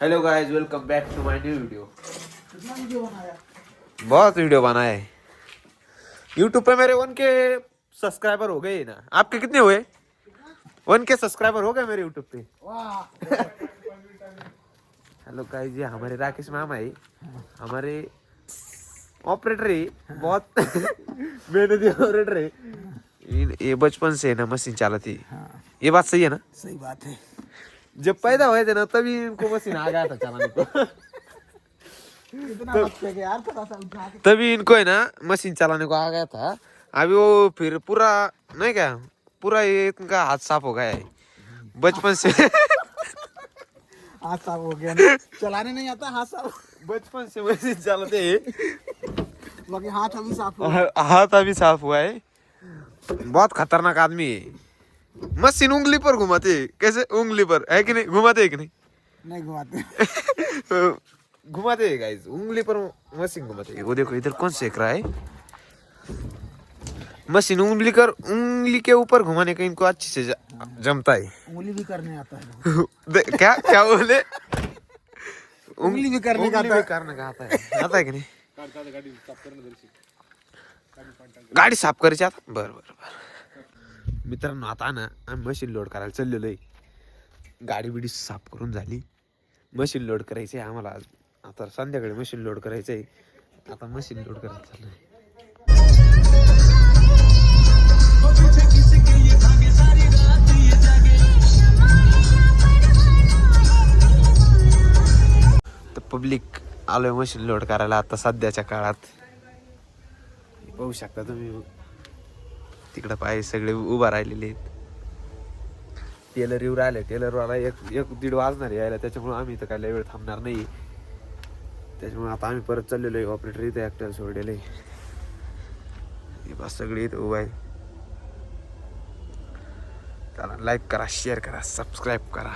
Hello guys, welcome back to my new video. कितना video बनाया? बहुत वीडियो बनाए। यूट्यूब पे मेरे 1K सब्सक्राइबर हो गए ना। आपके कितने हुए? 1K सब्सक्राइबर हो गए मेरे यूट्यूब पे। वाह। हेलो गाइस, ये हमारे राकेश मामा है, हमारे ऑपरेटर है, बहुत मेहनती ऑपरेटर है। ये बचपन से ना मशीन चलाती है। हाँ, ये बात सही है ना? सही बात है। जब पैदा हुए थे ना तभी इनको मशीन आ गया था चलाने को। कितना वक्त है कि यार, थोड़ा सा उठा के। तभी इनको है ना मशीन चलाने को आ गया था। अभी वो फिर पूरा नहीं क्या, पूरा ये इनका हाथ साफ हो गया है बचपन से। हाथ साफ हो गया ना, चलाने नहीं आता हाथ साफ। बचपन से मशीन चलाते हैं। बाकी हाथ अभी साफ हुआ। हाथ अभी साफ हुआ है। बहुत खतरनाक आदमी है। मशीन उंगली पर घुमाते है। कैसे उंगली पर है कि नहीं? घुमाते है कि नहीं? नहीं घुमाते। घुमाते है गाइस, उंगली पर मशीन घुमाते है। वो देखो इधर कौन सेक रहा है। मशीन उंगली के ऊपर घुमाने का इनको अच्छे से जमता है। उंगली भी करने आता है। क्या क्या बोले? उंगली भी करने का आता है। करने का आता है कि नहीं? गाडी साफ करायची आता। बर बर बर मित्रांनो, आता ना आम्ही मशीन लोड करायला चाललेलो आहे. गाडी बिडी साफ करून झाली. मशीन लोड करायची आहे आम्हाला आज. आता संध्याकाळी मशीन लोड करायचं आहे. आता मशीन लोड करायचं चाललंय. तर पब्लिक आलोय मशीन लोड करायला आता सध्याच्या काळात. पाहू शकता तुम्ही, तिकडं पाय सगळे उभा राहिलेले आहेत. टेलर येऊ राहिले. टेलरवाला एक दीड वाजणार यायला, त्याच्यामुळे आम्ही इथं काय लय वेळ थांबणार नाही. त्याच्यामुळे आता आम्ही परत चाललेलो आहे. ऑपरेटर इथे ऍक्टर सोडलेले बस सगळे इथं उभा आहे. चला, लाईक करा, शेअर करा, सबस्क्राईब करा.